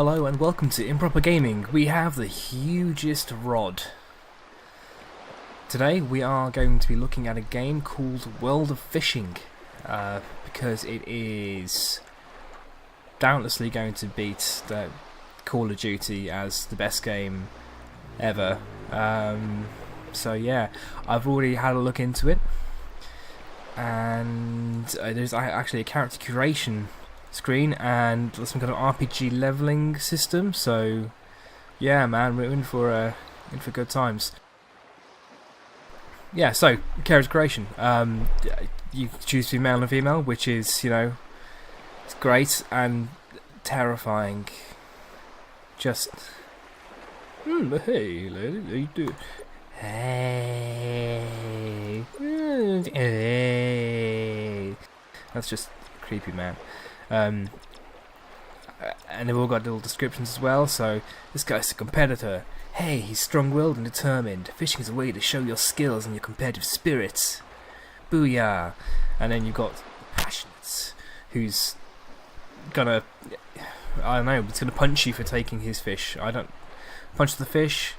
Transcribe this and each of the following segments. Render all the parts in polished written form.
Hello and welcome to Improper Gaming. We have the hugest rod. Today we are going to be looking at a game called World of Fishing, because it is doubtlessly going to beat the Call of Duty as the best game ever. So yeah, I've already had a look into it, and there's actually a character curation screen and some kind of RPG leveling system. So yeah, man, we're in for good times. Yeah, so character creation. You choose to be male and female, which is, you know, it's great and terrifying. Just hey, lady, how you doing? Hey, hey. That's just creepy, man. And they've all got little descriptions as well. So this guy's a competitor. Hey, he's strong-willed and determined. Fishing is a way to show your skills and your competitive spirits. Booyah! And then you've got passionates, who's gonna, I don't know, he's gonna punch you for taking his fish. I don't punch the fish.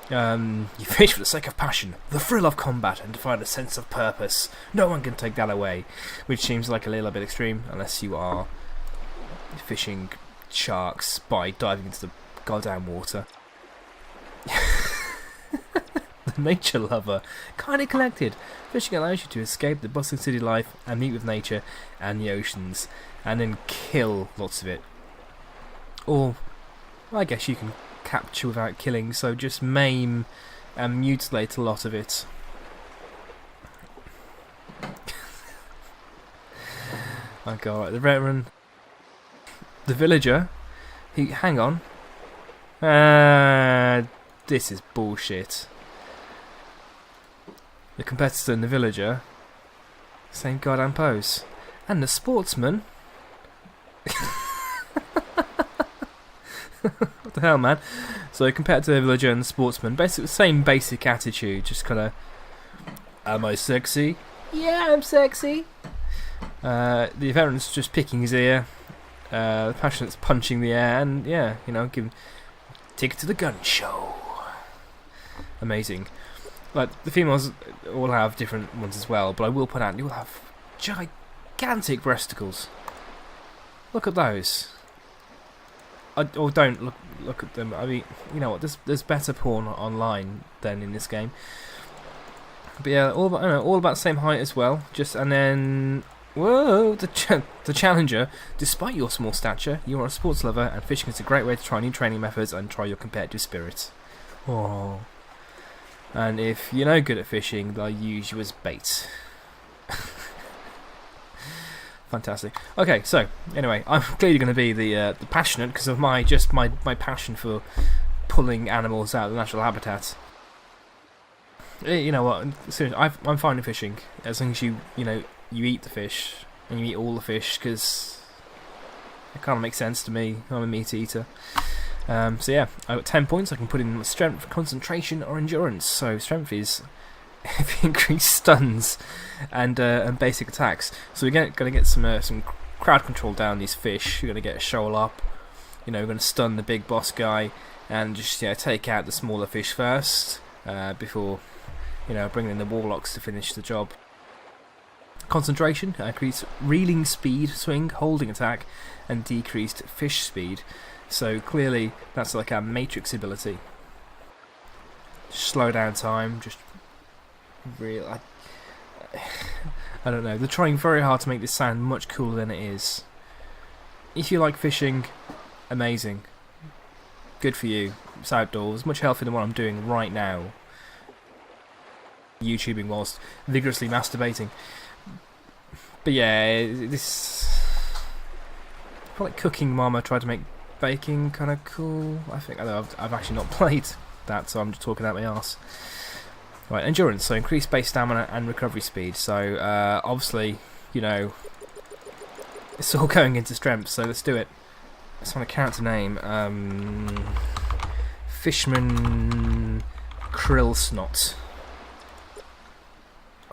You fish for the sake of passion, the thrill of combat, and to find a sense of purpose. No one can take that away, which seems like a little bit extreme, unless you are fishing sharks by diving into the goddamn water. The nature lover, kind of collected. Fishing allows you to escape the bustling city life and meet with nature and the oceans, and then kill lots of it. Or, I guess you can capture without killing, so just maim and mutilate a lot of it. Oh god, the veteran, the villager, hang on, this is bullshit. The competitor and the villager, same goddamn pose, and the sportsman. What the hell, man? So compared to the villager and the sportsman, basically the same basic attitude, just kind of, am I sexy? Yeah, I'm sexy. The veteran's just picking his ear, the passionate's punching the air, and yeah, you know, take it to the gun show. Amazing. Like, the females all have different ones as well, but I will point out, you will have gigantic breasticles. Look at those. Or don't look at them. I mean, you know what? There's better porn online than in this game. But yeah, all about the same height as well. And then whoa, the challenger. Despite your small stature, you are a sports lover, and fishing is a great way to try new training methods and try your competitive spirit. Oh, and if you're no good at fishing, they'll use you as bait. Fantastic. Okay, so anyway, I'm clearly going to be the passionate because of my passion for pulling animals out of the natural habitat. You know what? Seriously, I'm fine with fishing as long as you eat the fish and you eat all the fish, because it kind of makes sense to me. I'm a meat eater. So yeah, I got 10 points. I can put in strength, concentration, or endurance. So strength is increased stuns and basic attacks. So we're going to get some crowd control down these fish. We're going to get a shoal up. You know, we're going to stun the big boss guy and just take out the smaller fish first before bringing in the warlocks to finish the job. Concentration, increase reeling speed, swing, holding attack, and decreased fish speed. So clearly that's like a matrix ability. Slow down time, just real. I don't know. They're trying very hard to make this sound much cooler than it is. If you like fishing, amazing. Good for you. It's outdoors, much healthier than what I'm doing right now. YouTubing whilst vigorously masturbating. But yeah, this. I feel like Cooking Mama tried to make baking kind of cool. I think I've actually not played that, so I'm just talking out my arse. Right, endurance, so increased base stamina and recovery speed. So obviously, it's all going into strength. So let's do it. Let's find a character name. Fishman Krill Snot.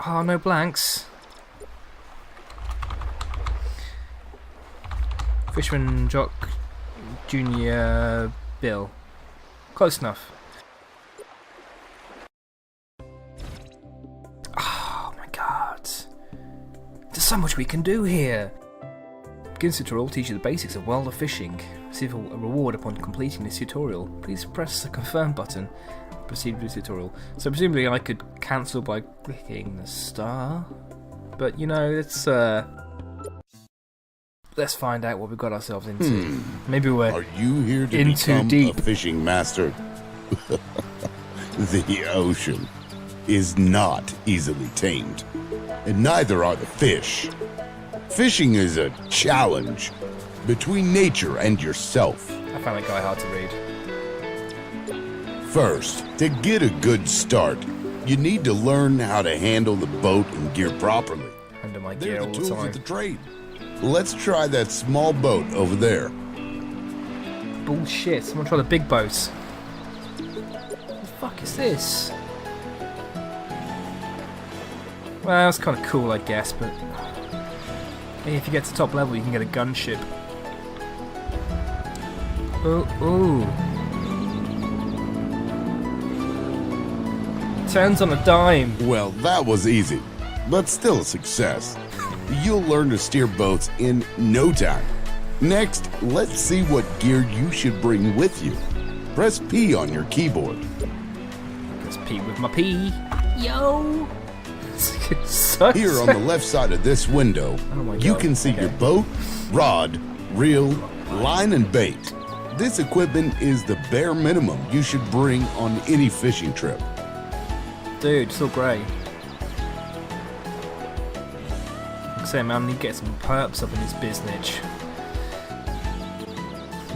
Oh, no blanks. Fishman Jock Junior Bill. Close enough. Oh my god. There's so much we can do here. Beginner's tutorial teaches you the basics of world of fishing. Receive a reward upon completing this tutorial. Please press the confirm button. Proceed with the tutorial. So presumably I could cancel by clicking the star. But you know, let's find out what we got ourselves into. Maybe we're Are you here to in become too deep. a fishing master? The ocean is not easily tamed, and neither are the fish. Fishing is a challenge between nature and yourself. I found that guy hard to read. First, to get a good start, you need to learn how to handle the boat and gear properly. Under my gear They're all the the tools time. of the trade. Let's try that small boat over there. Bullshit, someone try the big boat. What the fuck is this? Well, that's kind of cool, I guess, but hey, if you get to top level, you can get a gunship. Ooh. Turns on a dime. Well, that was easy, but still a success. You'll learn to steer boats in no time. Next, let's see what gear you should bring with you. Press P on your keyboard. Let's pee with my pee. Yo! So Here on the left side of this window, Oh my you God, can see okay. your boat, rod, reel, line, and bait. This equipment is the bare minimum you should bring on any fishing trip. Dude, still grey. Say, man, I need to get some perps up in this biznitch.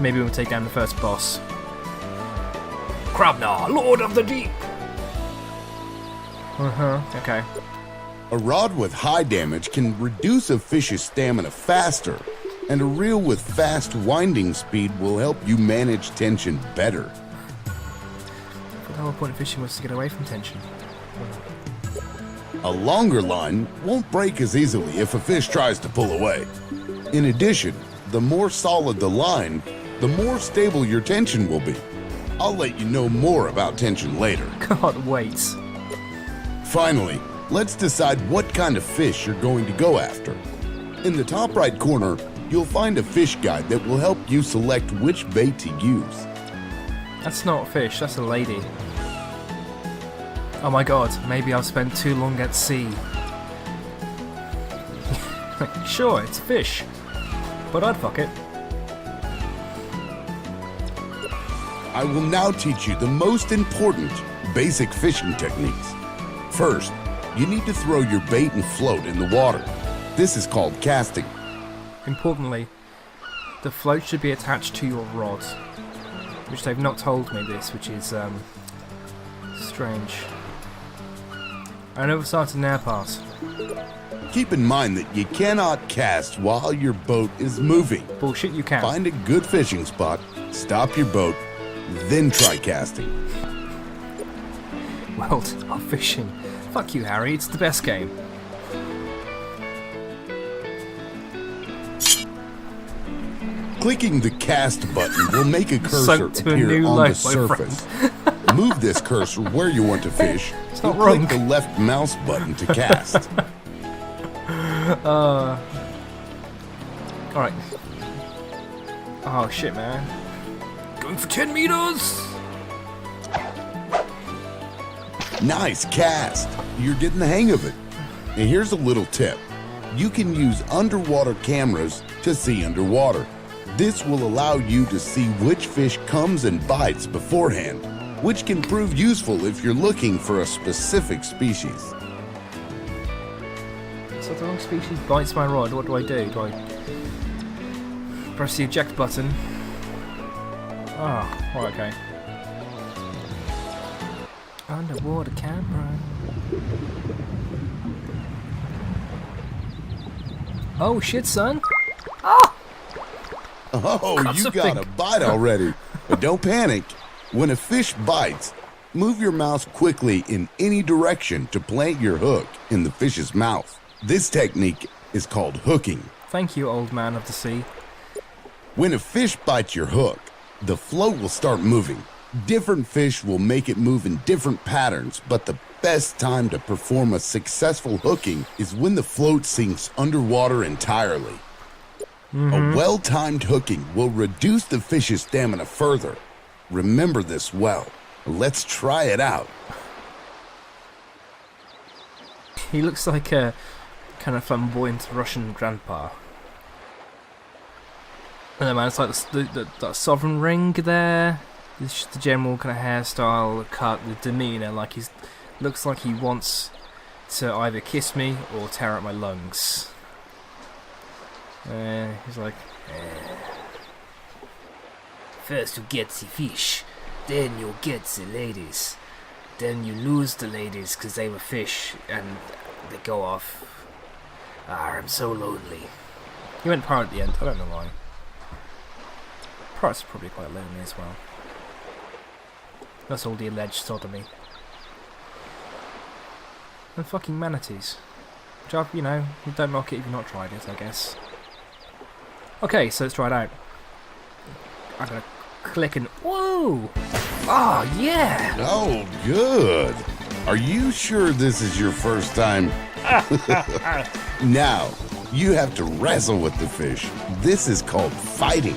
Maybe we'll take down the first boss. Crabnar, Lord of the Deep! Okay. A rod with high damage can reduce a fish's stamina faster, and a reel with fast winding speed will help you manage tension better. The whole point of fishing was to get away from tension. A longer line won't break as easily if a fish tries to pull away. In addition, the more solid the line, the more stable your tension will be. I'll let you know more about tension later. God, wait. Finally, let's decide what kind of fish you're going to go after. In the top right corner, you'll find a fish guide that will help you select which bait to use. That's not a fish, that's a lady. Oh my god, maybe I've spent too long at sea. Sure, it's a fish. But I'd fuck it. I will now teach you the most important basic fishing techniques. First, you need to throw your bait and float in the water. This is called casting. Importantly, the float should be attached to your rod. Which they've not told me this, which is, strange. I never started an air pass. Keep in mind that you cannot cast while your boat is moving. Bullshit, you can. Find a good fishing spot, stop your boat, then try casting. World of fishing. Fuck you, Harry, it's the best game. Clicking the cast button will make a cursor Sunk to a appear new on life, the my surface. Move this cursor where you want to fish, It's and not wrong. click the left mouse button to cast. Alright. Oh shit, man. Going for 10 meters! Nice cast! You're getting the hang of it. And here's a little tip. You can use underwater cameras to see underwater. This will allow you to see which fish comes and bites beforehand, which can prove useful if you're looking for a specific species. So the wrong species bites my rod, what do I do? Do I press the eject button? Oh, right, okay. Underwater camera. Oh shit, son! Oh, Got you something. got a bite already. But don't panic. When a fish bites, move your mouse quickly in any direction to plant your hook in the fish's mouth. This technique is called hooking. Thank you, old man of the sea. When a fish bites your hook, The float will start moving. Different fish will make it move in different patterns, but the best time to perform a successful hooking is when the float sinks underwater entirely. A well-timed hooking will reduce the fish's stamina further. Remember this well. Let's try it out. He looks like a kind of flamboyant Russian grandpa. I don't know, man, it's like that sovereign ring there. It's just the general kind of hairstyle, the cut, the demeanour. Like looks like he wants to either kiss me or tear out my lungs. He's like, first you get the fish, then you get the ladies. Then you lose the ladies because they were fish and they go off. I'm so lonely. He went pirate at the end, I don't know why. Pirates are probably quite lonely as well. That's all the alleged sodomy. And fucking manatees. Which you don't knock it if you've not tried it, I guess. Okay, so let's try it out. I'm gonna click and... Whoa! Oh, yeah! Oh, good. Are you sure this is your first time? Now, you have to wrestle with the fish. This is called fighting.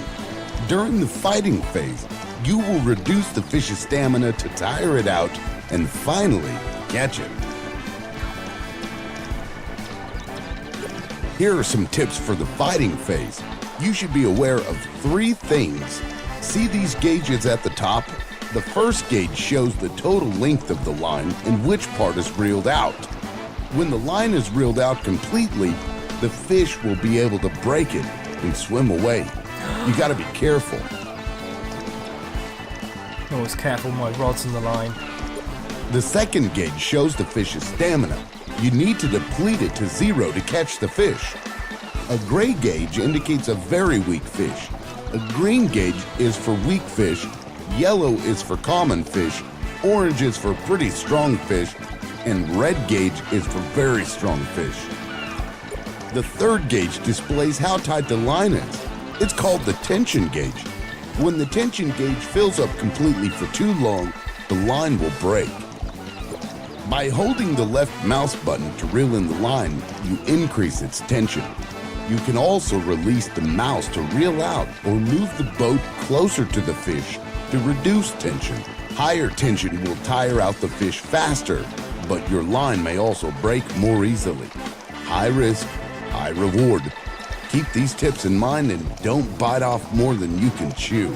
During the fighting phase, you will reduce the fish's stamina to tire it out and finally catch it. Here are some tips for the fighting phase. You should be aware of 3 things. See these gauges at the top? The first gauge shows the total length of the line and which part is reeled out. When the line is reeled out completely, the fish will be able to break it and swim away. You gotta be careful. Always careful, my rod's in the line. The second gauge shows the fish's stamina. You need to deplete it to 0 to catch the fish. A gray gauge indicates a very weak fish. A green gauge is for weak fish. Yellow is for common fish. Orange is for pretty strong fish. And red gauge is for very strong fish. The third gauge displays how tight the line is. It's called the tension gauge. When the tension gauge fills up completely for too long, the line will break. By holding the left mouse button to reel in the line, you increase its tension. You can also release the mouse to reel out or move the boat closer to the fish to reduce tension. Higher tension will tire out the fish faster, but your line may also break more easily. High risk, high reward. Keep these tips in mind and don't bite off more than you can chew.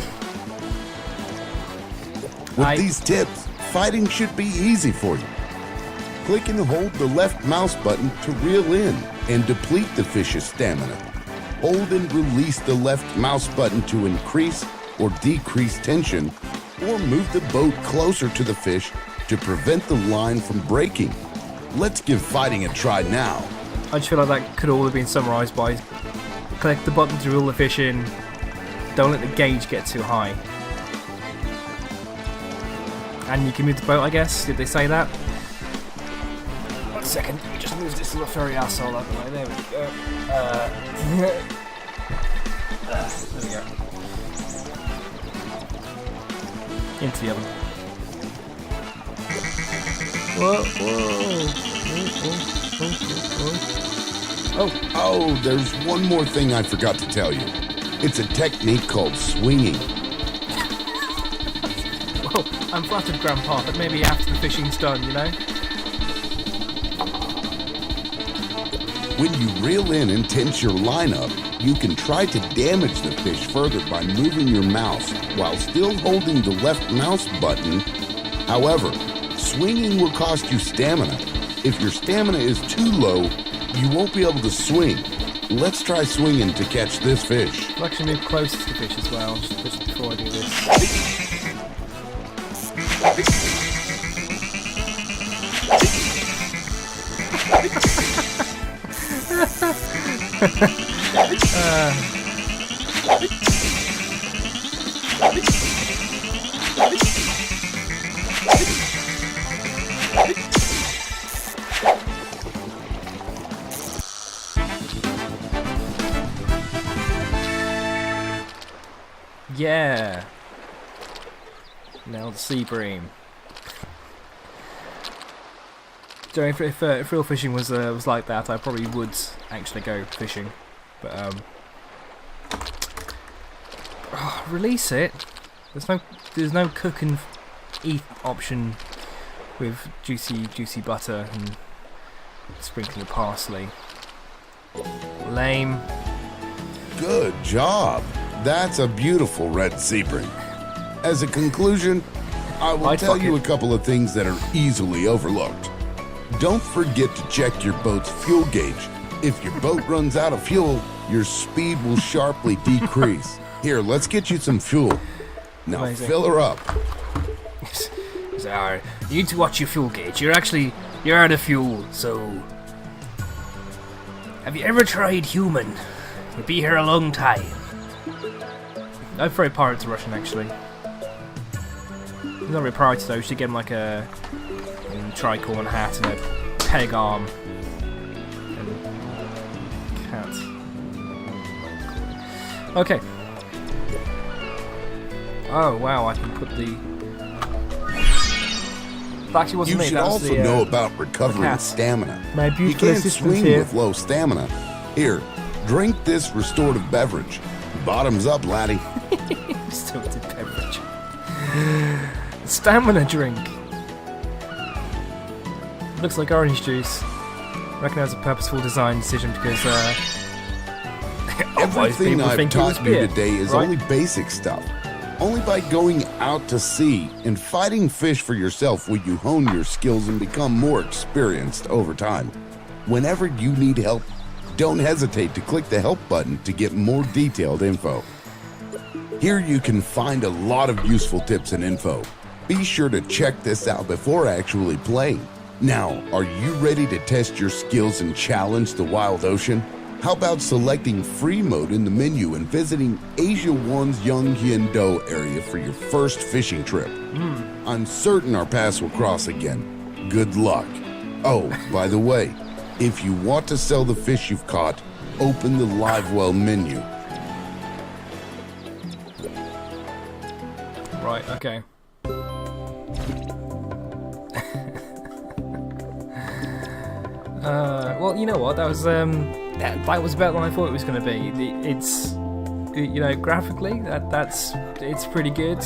With these tips, fighting should be easy for you. Click and hold the left mouse button to reel in and deplete the fish's stamina. Hold and release the left mouse button to increase or decrease tension, or move the boat closer to the fish to prevent the line from breaking. Let's give fighting a try now. I just feel like that could all have been summarised by click the button to reel the fish in, don't let the gauge get too high. And you can move the boat, I guess. Did they say that? 1 second, let me just move this little furry asshole out of the way. There we go. There we go. Into the oven. Whoa, whoa. Oh, there's one more thing I forgot to tell you. It's a technique called swinging. Well, I'm flattered, Grandpa, but maybe after the fishing's done, you know? When you reel in and tense your line up, you can try to damage the fish further by moving your mouse while still holding the left mouse button. However, swinging will cost you stamina. If your stamina is too low, you won't be able to swing. Let's try swinging to catch this fish. I'll actually move closer to the fish as well, just before I do this. Yeah. Now the sea bream. So if real fishing was like that, I probably would actually go fishing. But release it. There's no cook and eat option with juicy butter and sprinkling of parsley. Lame. Good job. That's a beautiful red sea bream. As a conclusion, I will tell you a couple of things that are easily overlooked. Don't forget to check your boat's fuel gauge. If your boat runs out of fuel, your speed will sharply decrease. Here, let's get you some fuel. Now fill her up. So, you need to watch your fuel gauge. You're out of fuel, so... Have you ever tried human? You'll be here a long time. I'd throw pirate to Russian, actually. He's not really pirate though, you should get him like a tricorn hat and a peg arm. And cat. Okay. Oh wow, I can put the... That actually wasn't me, You should that was also know about recovering stamina. My You beautiful can't assistant swing here. with low stamina. Here, drink this restorative beverage. Bottoms up, laddie. Restorative beverage. Stamina drink. Looks like orange juice. I reckon that was a purposeful design decision because otherwise Everything people I've think it was taught you beer, today is right? only basic stuff. Only by going out to sea and fighting fish for yourself will you hone your skills and become more experienced over time. Whenever you need help, don't hesitate to click the help button to get more detailed info. Here you can find a lot of useful tips and info. Be sure to check this out before actually playing. Now, are you ready to test your skills and challenge the wild ocean? How about selecting free mode in the menu and visiting Asia 1's Yeonghyeon-do area for your first fishing trip? I'm certain our paths will cross again. Good luck. Oh, by the way, if you want to sell the fish you've caught, open the live well menu. Right, okay. Well, you know what? That was that was better than I thought it was going to be. It's you know, graphically it's pretty good.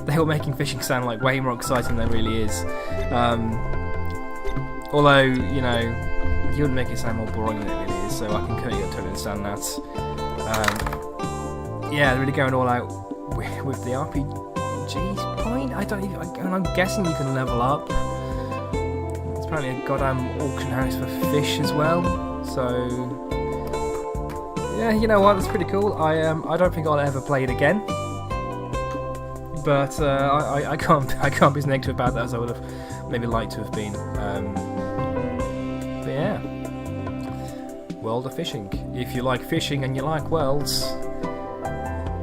They were making fishing sound like way more exciting than it really is. Although, you know, you would make it sound more boring than it really is, so I can totally understand that. Yeah, they're really going all out with the RPG point. I'm guessing you can level up. There's apparently a goddamn auction house for fish as well. So yeah, you know what? That's pretty cool. I don't think I'll ever play it again. But I can't be as negative about that as I would have maybe liked to have been. But yeah, World of Fishing. If you like fishing and you like worlds,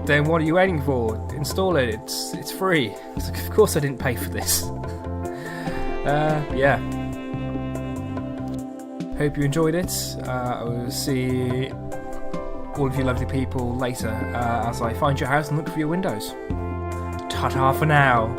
then what are you waiting for? Install it. It's free. Of course I didn't pay for this. Yeah. Hope you enjoyed it. I will see all of you lovely people later as I find your house and look for your windows. Ta-ta for now.